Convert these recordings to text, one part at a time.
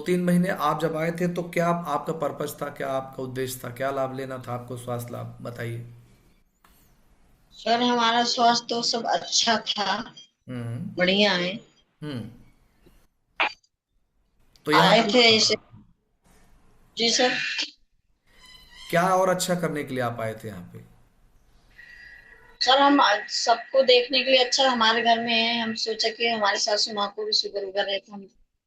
2-3 महीने आप जब आए थे तो क्या आपका पर्पस था, क्या आपका उद्देश्य था, क्या लाभ लेना था आपको, स्वास्थ्य लाभ बताइए। सर हमारा स्वास्थ्य तो सब अच्छा था। हम्म। बढ़िया है। हम्म। तो यहाँ आए पे थे ऐसे। जी सर। क्या और अच्छा करने के लिए आप आए थे यहाँ पे? सर हम सबको देखने के लिए अच्छा हमारे घर में है। हम सोचा कि हमारी सासू माँ को भी शुगर वुगर है, तो हम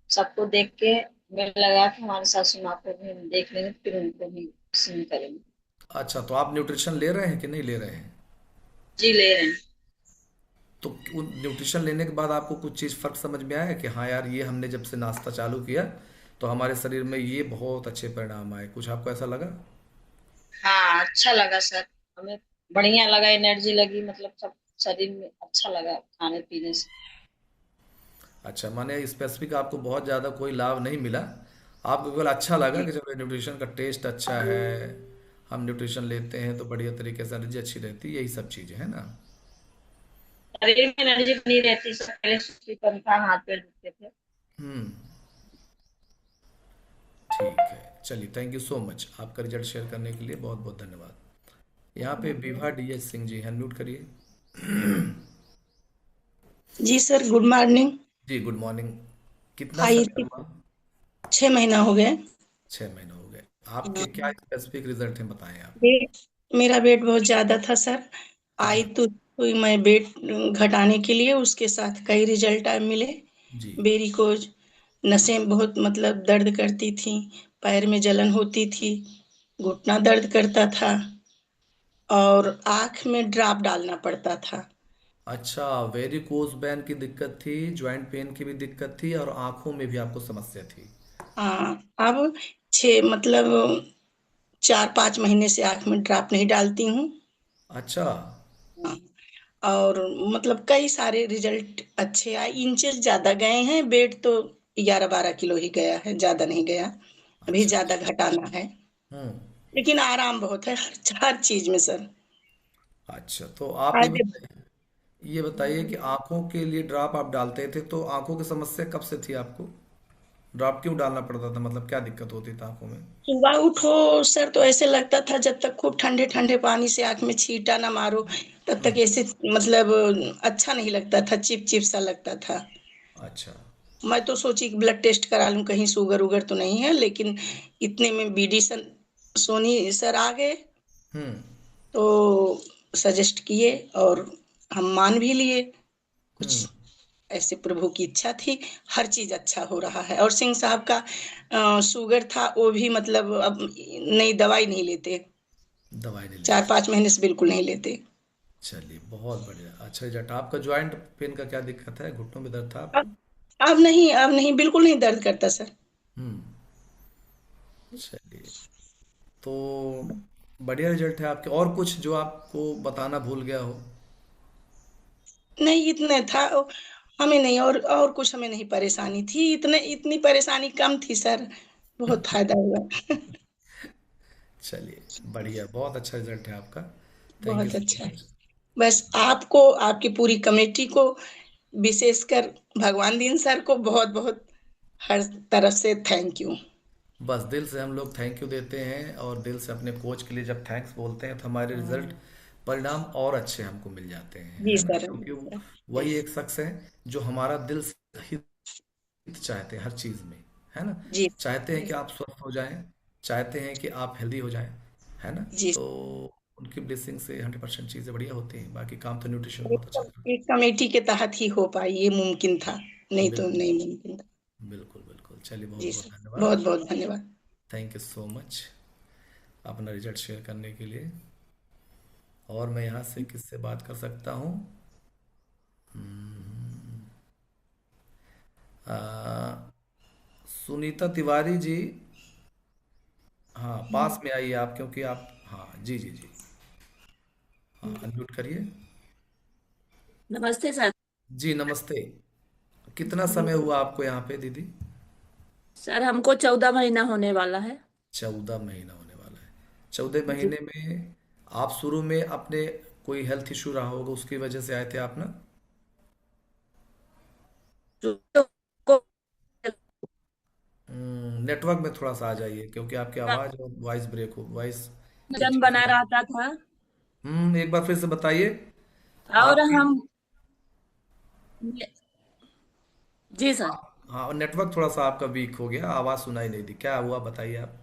सबको देख के मेल लगा के हमारी सासू माँ को भी हम देख लेंगे, फिर उनको भी पसंद करेंगे। अच्छा, तो आप न्यूट्रिशन ले रहे हैं कि नहीं ले रहे हैं? जी ले रहे हैं। तो उन न्यूट्रिशन लेने के बाद आपको कुछ चीज़ फर्क समझ में आया कि हाँ यार, ये हमने जब से नाश्ता चालू किया तो हमारे शरीर में ये बहुत अच्छे परिणाम आए, कुछ आपको ऐसा लगा? हाँ अच्छा लगा सर। हमें बढ़िया लगा, एनर्जी लगी, मतलब सब शरीर में अच्छा लगा खाने पीने से। अच्छा, माने स्पेसिफिक आपको बहुत ज़्यादा कोई लाभ नहीं मिला, आपको केवल अच्छा लगा जी। कि चलो न्यूट्रिशन का टेस्ट अच्छा है, हम न्यूट्रिशन लेते हैं तो बढ़िया तरीके से एनर्जी अच्छी रहती है, यही सब चीज़ें है ना। शरीर में एनर्जी बनी रहती है सर, पहले सुस्तीपन था, हाथ पैर दुखते थे। हम्म। ठीक है, चलिए, थैंक यू सो मच, आपका रिजल्ट शेयर करने के लिए बहुत बहुत धन्यवाद। यहाँ पे विभा डीएस सिंह जी हैं, म्यूट करिए। जी सर, गुड मॉर्निंग। जी गुड मॉर्निंग। कितना आई समय थी। हुआ? 6 महीना हो गए। 6 महीने हो गए। आपके क्या स्पेसिफिक रिजल्ट हैं, बताएं आप। वेट मेरा वेट बहुत ज्यादा था सर। आई कितना? तो मैं वेट घटाने के लिए उसके साथ कई रिजल्ट मिले। जी। वेरिकोज, नसें बहुत मतलब दर्द करती थी, पैर में जलन होती थी, घुटना दर्द करता था और आंख में ड्रॉप डालना पड़ता था। अच्छा, वेरिकोज वेन की दिक्कत थी, ज्वाइंट पेन की भी दिक्कत थी और आंखों में भी आपको समस्या थी। हाँ, अब 4-5 महीने से आंख में ड्रॉप नहीं डालती हूँ। अच्छा। हाँ, और मतलब कई सारे रिजल्ट अच्छे आए, इंचेस ज्यादा गए हैं, वेट तो 11-12 किलो ही गया है, ज्यादा नहीं गया। अभी अच्छा। ज्यादा घटाना है, हम्म। लेकिन आराम बहुत है हर चीज में सर। अच्छा, तो आप आज ये बताइए कि आंखों के लिए ड्रॉप आप डालते थे तो आंखों की समस्या कब से थी आपको? ड्रॉप क्यों डालना पड़ता था, मतलब क्या दिक्कत होती थी आंखों में? सुबह उठो सर तो ऐसे लगता था जब तक खूब ठंडे ठंडे पानी से आंख में छींटा ना मारो तब तक हम्म। ऐसे मतलब अच्छा नहीं लगता था, चिप चिप सा लगता था। अच्छा। मैं तो सोची कि ब्लड टेस्ट करा लूं कहीं शुगर उगर तो नहीं है, लेकिन इतने में सोनी सर आ गए हम्म। तो सजेस्ट किए और हम मान भी लिए। हम्म। कुछ ऐसे प्रभु की इच्छा थी, हर चीज अच्छा हो रहा है। और सिंह साहब का शुगर था, वो भी मतलब अब नई दवाई नहीं लेते, दवाई नहीं चार लेते? पांच महीने से बिल्कुल नहीं लेते। चलिए, बहुत बढ़िया। अच्छा रिजल्ट। आपका ज्वाइंट पेन का क्या दिक्कत है, घुटनों में दर्द था अब आपको? अब नहीं बिल्कुल नहीं दर्द करता सर। हम्म। चलिए, तो बढ़िया रिजल्ट है आपके। और कुछ जो आपको बताना भूल गया हो? नहीं इतने था, हमें नहीं, और कुछ हमें नहीं परेशानी थी, इतनी परेशानी कम थी सर, बहुत फायदा हुआ। चलिए, बढ़िया, बहुत अच्छा रिजल्ट है आपका। थैंक यू बहुत सो अच्छा है। मच। बस आपको, आपकी पूरी कमेटी को, विशेषकर भगवान दीन सर को बहुत बहुत हर तरफ से थैंक यू। बस दिल से हम लोग थैंक यू देते हैं, और दिल से अपने कोच के लिए जब थैंक्स बोलते हैं तो हमारे रिजल्ट परिणाम और अच्छे हमको मिल जाते हैं, जी है ना, सर। क्योंकि वही एक शख्स है जो हमारा दिल से हित चाहते हैं हर चीज़ में, है ना। जी चाहते हैं कि आप स्वस्थ हो जाएं, चाहते हैं कि आप हेल्दी हो जाएं, है ना। जी। तो उनकी ब्लेसिंग से 100% चीज़ें बढ़िया होती हैं, बाकी काम तो न्यूट्रिशन बहुत अच्छा करता एक कमेटी के तहत ही हो पाई, ये मुमकिन था, है। नहीं तो बिल्कुल। नहीं मुमकिन था। बिल्कुल बिल्कुल, चलिए, बहुत जी बहुत सर, धन्यवाद। बहुत बहुत धन्यवाद। थैंक यू सो मच अपना रिजल्ट शेयर करने के लिए। और मैं यहाँ से किससे बात कर सकता हूँ? आ, सुनीता तिवारी जी। हाँ, पास में आइए आप, क्योंकि आप, हाँ जी जी जी, हाँ, अनम्यूट करिए। नमस्ते सर। जी नमस्ते। कितना समय हुआ आपको यहाँ पे दीदी? सर हमको 14 महीना होने वाला है। 14 महीना होने वाला है। 14 महीने जी। में आप शुरू में अपने कोई हेल्थ इशू रहा होगा, उसकी वजह से आए थे आप ना? तो को- नेटवर्क में थोड़ा सा आ जाइए, क्योंकि आपकी आवाज़ और वॉइस ब्रेक हो, वॉइस भोजन पीछे बना से। रहता था। एक बार फिर से बताइए। और आपकी। हम, जी सर। हाँ, नेटवर्क थोड़ा सा आपका वीक हो गया, आवाज़ सुनाई नहीं दी, क्या हुआ बताइए आप।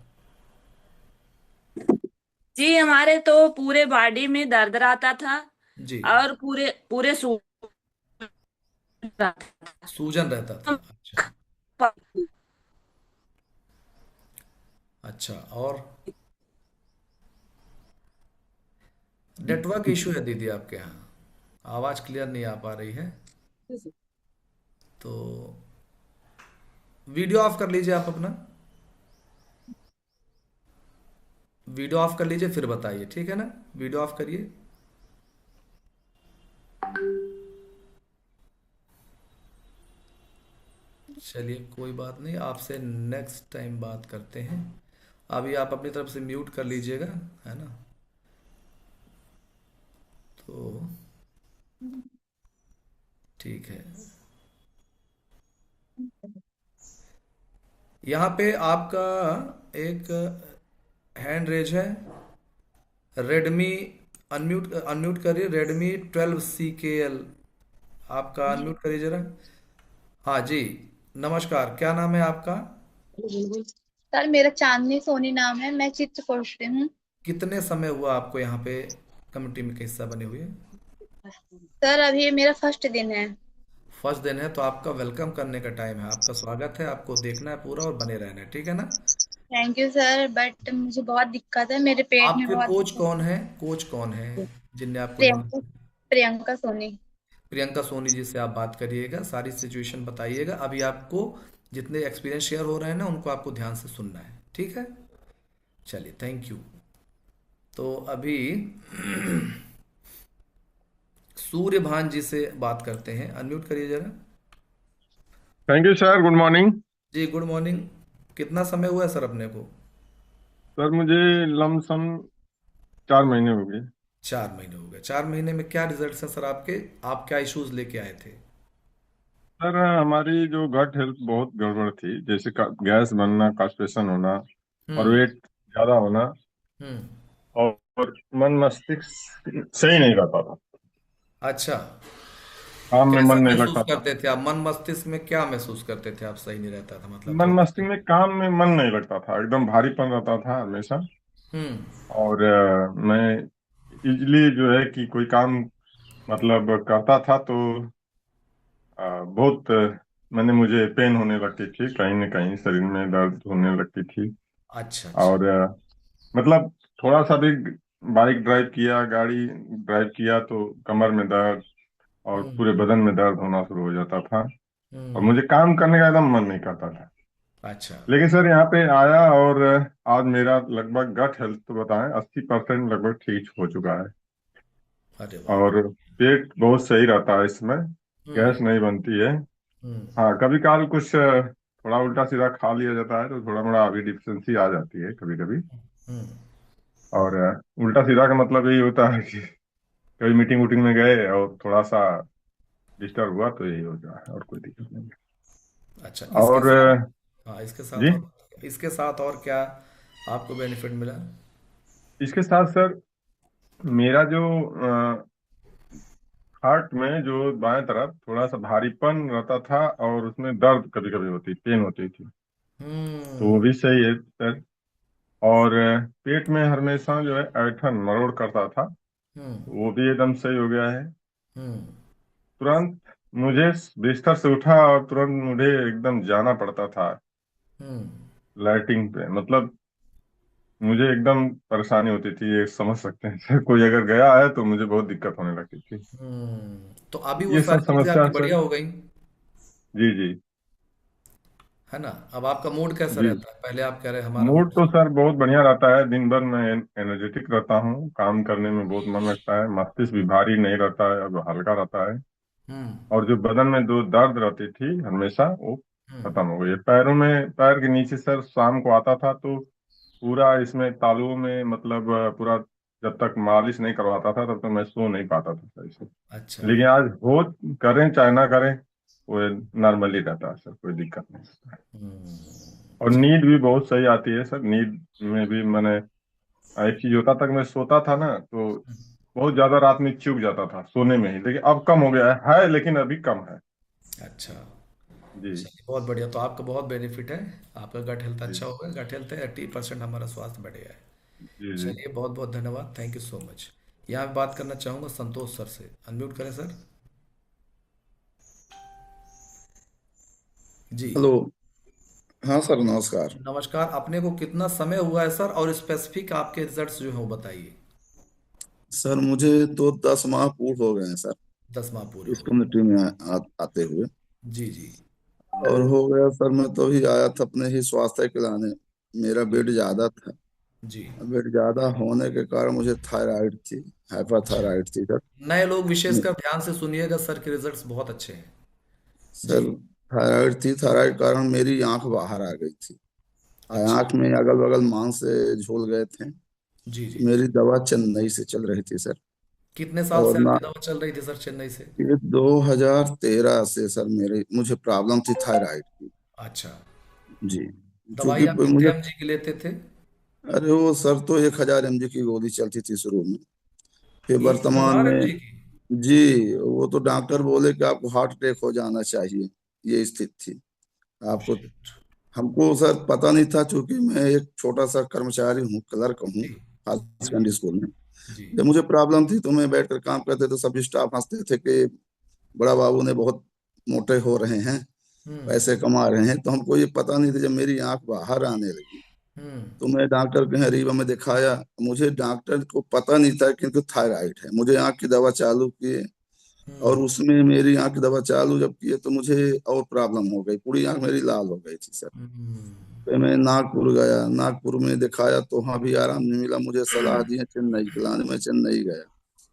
जी हमारे तो पूरे बॉडी में दर्द रहता था, जी। और पूरे पूरे रहता सूजन रहता था, अच्छा। था। अच्छा, और नेटवर्क इशू है दीदी आपके यहाँ, आवाज़ क्लियर नहीं आ पा रही है। तो वीडियो ऑफ कर लीजिए आप अपना, वीडियो ऑफ कर लीजिए फिर बताइए, ठीक है ना। वीडियो ऑफ करिए। चलिए कोई बात नहीं, आपसे नेक्स्ट टाइम बात करते हैं। अभी आप अपनी तरफ से म्यूट कर लीजिएगा, है ना। तो ठीक है। यहाँ पे आपका एक हैंड रेज है, रेडमी। अनम्यूट अनम्यूट करिए, रेडमी 12 CKL, आपका अनम्यूट करिए जरा। हाँ जी, नमस्कार, क्या नाम है आपका। सर मेरा चांदनी सोनी नाम है, मैं चित्रकूट से हूँ। कितने समय हुआ आपको यहाँ पे कम्युनिटी में का हिस्सा बने हुए। सर अभी ये मेरा फर्स्ट दिन है। फर्स्ट दिन है तो आपका वेलकम करने का टाइम है, आपका स्वागत है, आपको देखना है पूरा और बने रहना है, ठीक है ना। थैंक यू सर, बट मुझे बहुत दिक्कत है, मेरे पेट में आपके बहुत कोच दिक्कत कौन है, कोच कौन है है। जिनने आपको यहाँ। प्रियंका, प्रियंका सोनी। प्रियंका सोनी जी से आप बात करिएगा, सारी सिचुएशन बताइएगा। अभी आपको जितने एक्सपीरियंस शेयर हो रहे हैं ना, उनको आपको ध्यान से सुनना है, ठीक है। चलिए, थैंक यू। तो अभी सूर्यभान जी से बात करते हैं, अनम्यूट करिए जरा। Thank you sir, good morning. जी गुड मॉर्निंग। कितना समय हुआ है सर अपने को। सर मुझे लमसम 4 महीने हो गए। 4 महीने हो गए। 4 महीने में क्या रिजल्ट हैं सर आपके, आप क्या इश्यूज लेके आए थे। सर हमारी जो गट हेल्थ बहुत गड़बड़ थी, जैसे गैस बनना, कॉन्स्टिपेशन होना, और हम्म। वेट ज़्यादा होना, हम्म। और मन मस्तिष्क सही नहीं रहता था। अच्छा, काम में कैसा मन नहीं महसूस लगता था। करते थे आप, मन मस्तिष्क में क्या महसूस करते थे आप, सही नहीं रहता था मतलब मन थोड़ा मस्तिष्क बताइए। में काम में मन नहीं लगता था, एकदम भारीपन रहता था हमेशा। हम्म। और मैं इजली जो है कि कोई काम मतलब करता था तो बहुत मैंने मुझे पेन होने लगती थी, कहीं न कहीं शरीर में दर्द होने लगती थी। अच्छा अच्छा। और मतलब थोड़ा सा भी बाइक ड्राइव किया, गाड़ी ड्राइव किया तो कमर में दर्द और पूरे हम्म। बदन में दर्द होना शुरू हो जाता था। और हम्म। मुझे काम करने का एकदम मन नहीं करता था। अच्छा। लेकिन सर यहाँ पे आया और आज मेरा लगभग गट हेल्थ तो बताएं 80% लगभग ठीक हो चुका है। अरे वाह। और पेट बहुत सही रहता है इसमें, हम्म। गैस नहीं बनती है। हम्म। हाँ, कभी काल कुछ थोड़ा उल्टा सीधा खा लिया जाता है तो थोड़ा मोड़ा अभी डिफिशियंसी आ जाती है कभी कभी। हम्म। और उल्टा सीधा का मतलब यही होता है कि कभी मीटिंग वूटिंग में गए और थोड़ा सा डिस्टर्ब हुआ तो यही होता है, और कोई दिक्कत नहीं अच्छा, है। इसके और साथ। हाँ, जी, इसके साथ और क्या आपको बेनिफिट मिला। इसके साथ सर मेरा जो हार्ट में जो बाएं तरफ थोड़ा सा भारीपन रहता था और उसमें दर्द कभी कभी होती, पेन होती थी, तो हम्म। वो भी सही है सर। और पेट में हमेशा जो है ऐंठन मरोड़ करता था, हम्म। वो भी एकदम सही हो गया है। हम्म। तुरंत मुझे बिस्तर से उठा और तुरंत मुझे एकदम जाना पड़ता था हम्म। लाइटिंग पे, मतलब मुझे एकदम परेशानी होती थी, ये समझ सकते हैं सर। कोई अगर गया है तो मुझे बहुत दिक्कत होने लगती थी। तो अभी वो ये सब सारी चीजें समस्या आपकी है सर। बढ़िया हो गई, जी जी। है ना। अब आपका मूड कैसा जी, रहता है, पहले आप कह रहे हमारा मूड मूड। तो सर बहुत बढ़िया रहता है, दिन भर मैं एनर्जेटिक रहता हूँ, काम करने में बहुत मन लगता है, मस्तिष्क भी भारी नहीं रहता है, अब हल्का रहता है। हम्म। और जो बदन में जो दर्द रहती थी हमेशा, वो हम्म। खत्म हो गई है। पैरों में, पैर के नीचे सर शाम को आता था तो पूरा इसमें तालुओं में मतलब पूरा, जब तक मालिश नहीं करवाता था तब तक मैं सो नहीं पाता था सही से। अच्छा। लेकिन आज हो, करें चाहे ना करें, वो नॉर्मली रहता है सर, कोई दिक्कत नहीं होता है। हम्म। और नींद भी बहुत सही आती है सर। नींद में भी मैंने एक चीज होता था कि मैं सोता था ना तो बहुत ज्यादा रात में चूक जाता था सोने में ही, लेकिन अब कम हो गया है लेकिन अभी कम है। अच्छा, जी। चलिए बहुत बढ़िया। तो आपका बहुत बेनिफिट है, आपका गट हेल्थ जी। अच्छा होगा। गट हेल्थ है 80% हमारा स्वास्थ्य बढ़ेगा है। जी। जी। चलिए बहुत बहुत धन्यवाद, थैंक यू सो मच। यहाँ मैं बात करना चाहूँगा संतोष सर से, अनम्यूट करें सर। जी हेलो। हाँ सर, नमस्कार। नमस्कार। अपने को कितना समय हुआ है सर, और स्पेसिफिक आपके रिजल्ट्स जो हैं वो बताइए। सर मुझे तो 10 माह पूर्ण हो गए हैं सर, 10 माह पूरे इस हो गए। कम्युनिटी में आते हुए। जी जी। और हो गया सर, मैं तो ही आया था अपने ही स्वास्थ्य के लाने। मेरा वेट ज्यादा था। जी। वेट ज्यादा होने के कारण मुझे थायराइड थी, अच्छा, हाइपरथायराइड थी सर। नए लोग मे- विशेषकर ध्यान से सुनिएगा सर, के रिजल्ट्स बहुत अच्छे हैं। सर जी थायराइड थी, थायराइड कारण मेरी आंख बाहर आ गई थी। अच्छा। आंख में अगल बगल मांस से झूल गए थे। जी जी। मेरी दवा चेन्नई से चल रही थी सर। कितने साल और से ना, आपकी दवा चल रही थी सर चेन्नई से? ये 2013 से सर मेरे मुझे प्रॉब्लम थी थायराइड की। अच्छा। जी। दवाई चूंकि आप कितने मुझे, एमजी की लेते थे? अरे वो सर तो 1000 mg की गोली चलती थी शुरू में। फिर एक वर्तमान हजार में, एमजी की? जी, वो तो डॉक्टर बोले कि आपको हार्ट अटैक हो जाना चाहिए, ये स्थिति थी आपको। शिट। हमको सर पता नहीं था, चूंकि मैं एक छोटा सा कर्मचारी हूँ, क्लर्क हूँ जी हाई जी सेकेंडरी स्कूल में। जी। जब मुझे प्रॉब्लम थी तो मैं बैठकर काम करते तो सभी स्टाफ हंसते थे कि बड़ा बाबू ने बहुत मोटे हो रहे हैं, हम्म पैसे कमा रहे हैं। तो हमको ये पता नहीं था, जब मेरी आंख बाहर आने लगी हम्म तो मैं डॉक्टर के यहाँ रीवा में दिखाया। मुझे डॉक्टर को पता नहीं था कि इनको थायराइड है। मुझे आंख की दवा चालू किए, और हम्म उसमें मेरी आंख की दवा चालू जब किए तो मुझे और प्रॉब्लम हो गई, पूरी आंख मेरी लाल हो गई थी सर। हम्म फिर मैं नागपुर गया, नागपुर में दिखाया तो वहाँ भी आराम नहीं मिला। मुझे सलाह दी है चेन्नई के लाने, मैं चेन्नई गया।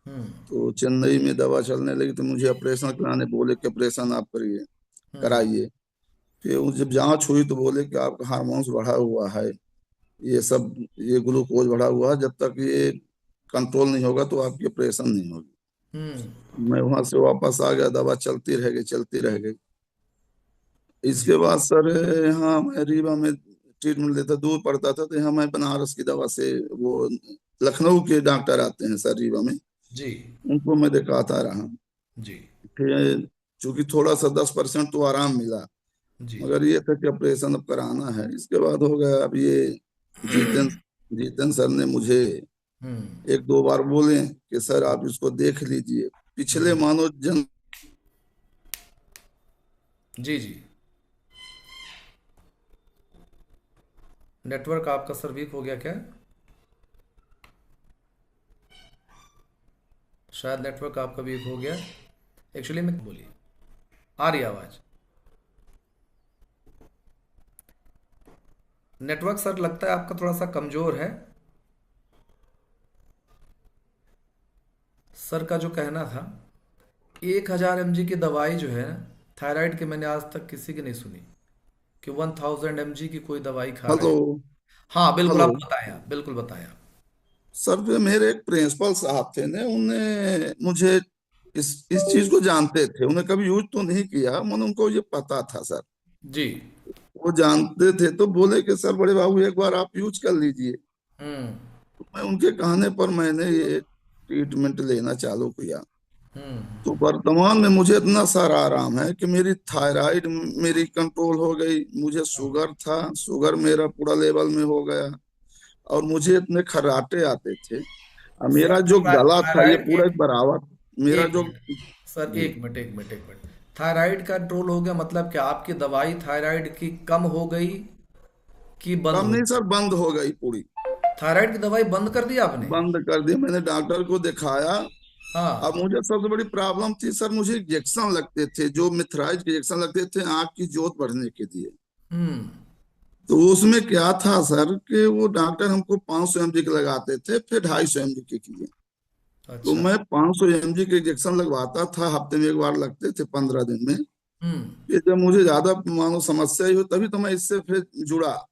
हम्म तो चेन्नई में दवा चलने लगी तो मुझे ऑपरेशन कराने बोले कि ऑपरेशन आप करिए, हम्म कराइए। फिर जब जांच हुई तो बोले कि आपका हार्मोन्स बढ़ा हुआ है, ये सब, ये ग्लूकोज बढ़ा हुआ है, जब तक ये कंट्रोल नहीं होगा तो आपकी ऑपरेशन नहीं होगी। हम्म। मैं वहां से वापस आ गया, दवा चलती रह गई, चलती रह गई। जी इसके बाद सर यहाँ मैं रीवा में ट्रीटमेंट लेता, दूर पड़ता था, तो यहाँ मैं बनारस की दवा से, वो लखनऊ के डॉक्टर आते हैं सर रीवा में, जी उनको मैं दिखाता रहा। जी फिर चूंकि थोड़ा सा 10% तो आराम मिला, जी। मगर ये था कि ऑपरेशन अब कराना है। इसके बाद हो गया अब ये, जीतन जीतन सर ने मुझे हम्म एक दो बार बोले कि सर आप इसको देख लीजिए। पिछले हम्म। मानो जन, जी जी। नेटवर्क आपका सर वीक हो गया क्या? शायद नेटवर्क आपका वीक हो गया। एक्चुअली मैं बोलिए, आ रही है आवाज़? नेटवर्क सर लगता है आपका थोड़ा सा कमज़ोर है। सर का जो कहना था, 1000 mg की दवाई जो है थायराइड की, मैंने आज तक किसी की नहीं सुनी कि 1000 mg की कोई दवाई खा रहे हेलो, हैं। हाँ बिल्कुल, हेलो। आप बताएं, आप बिल्कुल बताएं आप। सर जो मेरे एक प्रिंसिपल साहब थे ने, उन्हें मुझे इस चीज को जानते थे, उन्हें कभी यूज तो नहीं किया, मन उनको ये पता था सर। जी। वो जानते थे तो बोले कि सर बड़े बाबू एक बार आप यूज कर लीजिए। हम्म तो मैं उनके कहने पर मैंने ये ट्रीटमेंट लेना चालू किया। हम्म तो वर्तमान में मुझे इतना सारा आराम है कि मेरी थायराइड मेरी कंट्रोल हो गई। मुझे शुगर था, शुगर मेरा पूरा लेवल में हो गया। और मुझे इतने खर्राटे आते थे, और सर मेरा जो जो गला था ये थायराइड, पूरा एक बराबर, मेरा एक जो, मिनट सर, जी, एक मिनट। थायराइड कंट्रोल हो गया मतलब क्या आपकी दवाई थायराइड की कम हो गई कि बंद कम हो नहीं गई? सर, बंद हो गई पूरी। थायराइड की दवाई बंद कर दी आपने? बंद कर दी, मैंने डॉक्टर को दिखाया। अब हाँ। मुझे सबसे बड़ी प्रॉब्लम थी सर, मुझे इंजेक्शन लगते थे, जो मिथराइज के इंजेक्शन लगते थे आंख की जोत बढ़ने के लिए। हम्म। तो उसमें क्या था सर कि वो डॉक्टर हमको 500 mg के लगाते थे, फिर 250 mg के किए। तो अच्छा। मैं 500 mg के इंजेक्शन लगवाता था, हफ्ते में एक बार लगते थे, 15 दिन में। हम्म। फिर जब मुझे ज्यादा मानो समस्या ही हो तभी तो मैं इससे फिर जुड़ा,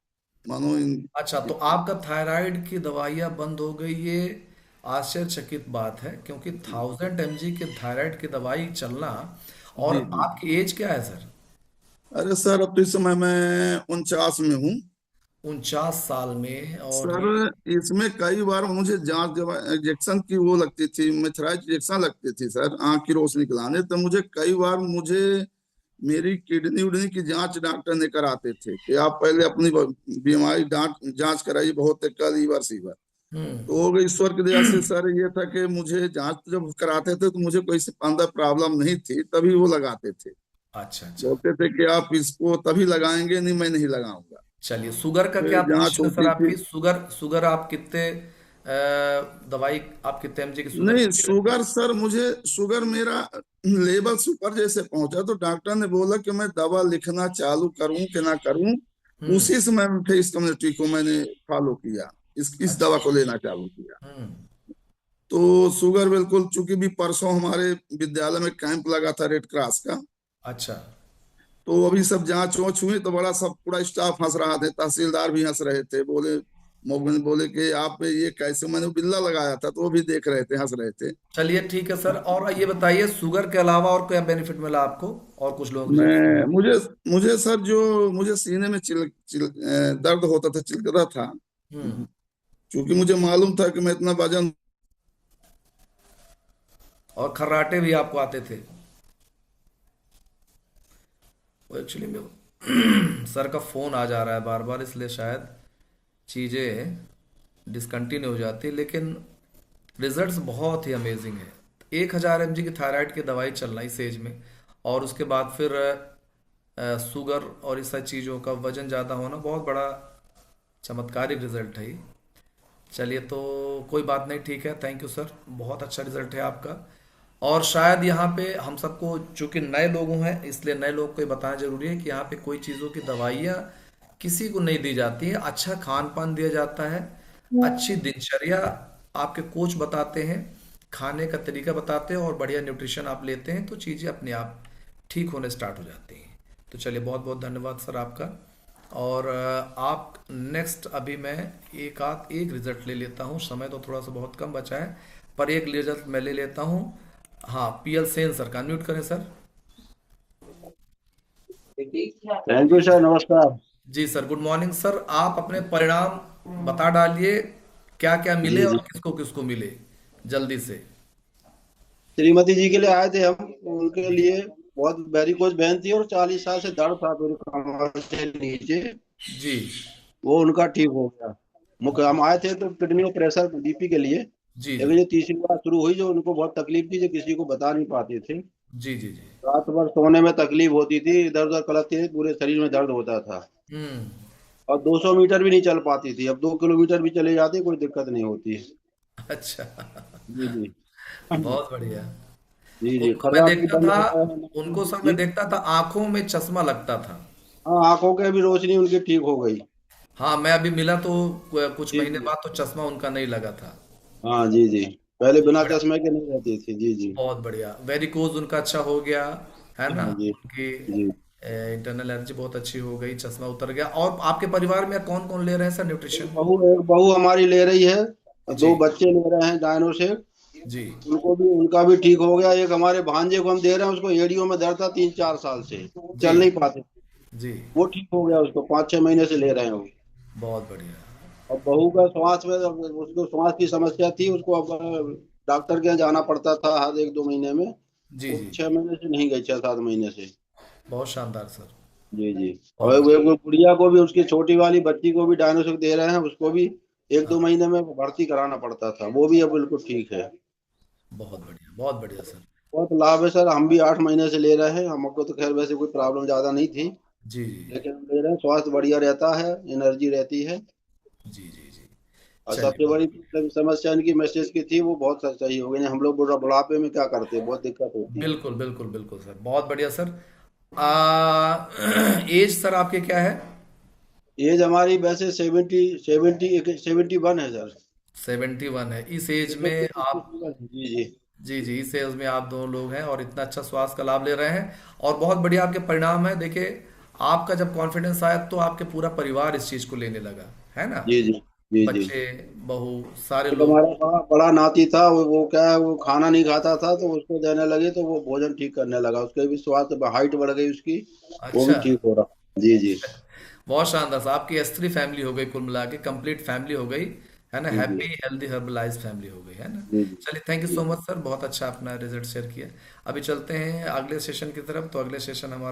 मानो अच्छा, तो आपका थायराइड की दवाइयाँ बंद हो गई, ये आश्चर्यचकित बात है, क्योंकि 1000 mg के थायराइड की दवाई चलना। और जी जी। आपकी एज क्या है सर? अरे सर अब तो इस समय मैं 49 में हूँ। 49 साल में, और सर ये इसमें कई बार मुझे जांच जब इंजेक्शन की वो लगती थी, मेथराइज इंजेक्शन लगती थी सर आंख की रोशनी के लाने, तो मुझे कई बार मुझे मेरी किडनी उडनी की जांच डॉक्टर ने कराते थे कि आप पहले अपनी बीमारी जांच कराइए, बहुत है लीवर सीवर। हम्म। तो ईश्वर की दया से सर ये था कि मुझे जांच जब कराते थे तो मुझे कोई अंदर प्रॉब्लम नहीं थी, तभी वो लगाते थे। अच्छा अच्छा। बोलते थे कि आप इसको तभी लगाएंगे, नहीं मैं नहीं लगाऊंगा। चलिए, शुगर का क्या फिर जांच पोजीशन है सर होती थी। आपकी? शुगर शुगर आप कितने दवाई आप कितने एमजी की शुगर नहीं की ले रहे हैं? शुगर सर, मुझे शुगर मेरा लेवल सुपर जैसे पहुंचा तो डॉक्टर ने बोला कि मैं दवा लिखना चालू करूं कि ना करूं। हम्म। उसी समय फेस कम्युनिटी को मैंने फॉलो किया, इस अच्छा। दवा को लेना चालू किया। हम्म। तो शुगर बिल्कुल, चूंकि भी परसों हमारे विद्यालय में कैंप लगा था रेड क्रॉस का, अच्छा। तो अभी सब जांच वांच हुई तो बड़ा सब पूरा स्टाफ हंस रहा था, तहसीलदार भी हंस रहे थे, बोले मोगन बोले कि आप ये कैसे, मैंने बिल्ला लगाया था तो वो भी देख रहे थे, हंस रहे थे। चलिए ठीक है सर, और ये बताइए शुगर के अलावा और क्या बेनिफिट मिला आपको, और कुछ लोगों के जैसे? मैं मुझे मुझे सर जो मुझे सीने में दर्द होता था, चिलकता था, हम्म। क्योंकि मुझे मालूम था कि मैं इतना वजन। और खर्राटे भी आपको आते थे? वो एक्चुअली में सर का फोन आ जा रहा है बार बार, इसलिए शायद चीज़ें डिसकंटिन्यू हो जाती है, लेकिन रिजल्ट्स बहुत ही अमेजिंग है। 1000 mg की थायराइड की दवाई चलना इस एज में, और उसके बाद फिर शुगर और इस सारी चीज़ों का वजन ज़्यादा होना, बहुत बड़ा चमत्कारिक रिजल्ट है ये। चलिए, तो कोई बात नहीं, ठीक है, थैंक यू सर, बहुत अच्छा रिजल्ट है आपका। और शायद यहाँ पे हम सबको, चूंकि नए लोगों हैं इसलिए नए लोगों को ये बताना जरूरी है कि यहाँ पे कोई चीज़ों की दवाइयाँ किसी को नहीं दी जाती है, अच्छा खान पान दिया जाता है, अच्छी दिनचर्या आपके कोच बताते हैं, खाने का तरीका बताते हैं, और बढ़िया न्यूट्रिशन आप लेते हैं तो चीज़ें अपने आप ठीक होने स्टार्ट हो जाती हैं। तो चलिए, बहुत बहुत धन्यवाद सर आपका। और आप नेक्स्ट, अभी मैं एक रिजल्ट ले लेता हूँ, समय तो थोड़ा सा बहुत कम बचा है, पर एक रिजल्ट मैं ले लेता हूँ। हाँ, पीएल सेन सर का म्यूट करें सर। थैंक यू सर, नमस्कार। जी सर, गुड मॉर्निंग सर, आप अपने परिणाम बता डालिए, क्या क्या मिले जी और जी, किसको किसको मिले, जल्दी से। श्रीमती जी के लिए आए थे हम, उनके लिए बहुत वेरिकोज वेन थी और 40 साल से दर्द था मेरे कमर से नीचे, जी वो उनका ठीक हो गया। मुख्य हम आए थे तो किडनी और प्रेशर बीपी के लिए, जी जी लेकिन ये तीसरी बार शुरू हुई जो उनको बहुत तकलीफ थी, जो किसी को बता नहीं पाते थे। जी जी जी। रात भर सोने में तकलीफ होती थी, इधर उधर कलकते थे, पूरे शरीर में दर्द होता था, हम्म। और 200 मीटर भी नहीं चल पाती थी। अब 2 किलोमीटर भी चले जाते, कोई दिक्कत नहीं होती। अच्छा। जी जी। बहुत बढ़िया। जी जी, उनको मैं खर्राटे देखता बंद था, हो गए हैं। उनको सर मैं जी, देखता था आंखों में चश्मा लगता था। हाँ, आंखों के भी रोशनी उनकी ठीक हो गई। हाँ, मैं अभी मिला तो कुछ जी महीने जी, बाद तो चश्मा उनका नहीं लगा था। हाँ जी जी, पहले बहुत बिना बढ़िया। चश्मे के नहीं रहती थी। जी जी। बहुत बढ़िया, वेरिकोज उनका अच्छा हो गया, है ना? हाँ जी उनकी जी। इंटरनल एनर्जी बहुत अच्छी हो गई, चश्मा उतर गया। और आपके परिवार में कौन कौन ले रहे हैं सर न्यूट्रिशन? एक बहू हमारी ले रही है, और जी 2 बच्चे ले रहे हैं डायनो से, जी। उनका भी ठीक हो गया। एक हमारे भांजे को हम दे रहे हैं, उसको एड़ियों में दर्द था 3-4 साल से, जी चल नहीं पाते, जी। वो ठीक हो गया, उसको 5-6 महीने से ले रहे हैं वो। बहुत बढ़िया। और बहू का श्वास में, उसको श्वास की समस्या थी, उसको अब डॉक्टर के यहाँ जाना पड़ता था हर 1-2 महीने में, जी वो जी। 6 महीने से नहीं गई, 6-7 महीने से। बहुत शानदार सर। जी जी। और बहुत वो गुड़िया को भी, उसकी छोटी वाली बच्ची को भी डायनासोर दे रहे हैं, उसको भी एक हाँ, दो महीने में भर्ती कराना पड़ता था, वो भी अब बिल्कुल ठीक है। बहुत बढ़िया, बहुत बढ़िया सर। बहुत लाभ है सर, हम भी 8 महीने से ले रहे हैं, हमको तो खैर वैसे कोई प्रॉब्लम ज्यादा नहीं थी, जी जी लेकिन हम ले रहे हैं, स्वास्थ्य बढ़िया रहता है, एनर्जी रहती है। जी जी जी। और चलिए, सबसे बहुत बड़ी समस्या इनकी मैसेज की थी, वो बहुत सही हो गई। हम लोग बुढ़ापे में क्या करते, बहुत दिक्कत होती है। बिल्कुल बिल्कुल बिल्कुल सर, बहुत बढ़िया सर। एज सर आपके क्या है? एज हमारी वैसे 71 है सर। 71 है? इस एज जी में आप, जी। जी जी, इस एज में आप दोनों लोग हैं और इतना अच्छा स्वास्थ्य का लाभ ले रहे हैं, और बहुत बढ़िया आपके परिणाम है। देखिए, आपका जब कॉन्फिडेंस आया तो आपके पूरा परिवार इस चीज को लेने लगा, है ना? जी जी। जी जी। बच्चे, बहू, सारे एक लोग। हमारा बड़ा बड़ा नाती था, वो क्या है, वो खाना नहीं खाता था, तो उसको देने लगे तो वो भोजन ठीक करने लगा, उसके भी स्वास्थ्य, हाइट बढ़ गई उसकी, वो भी अच्छा। ठीक हो रहा। जी जी। बहुत शानदार सर, आपकी S3 फैमिली हो गई, कुल मिला के कंप्लीट फैमिली हो गई, है ना, जी जी हैप्पी हेल्दी हर्बलाइज फैमिली हो गई, है ना। जी जी चलिए, थैंक यू जी सो मच सर, बहुत अच्छा अपना रिजल्ट शेयर किया। अभी चलते हैं अगले सेशन की तरफ। तो अगले सेशन हमारा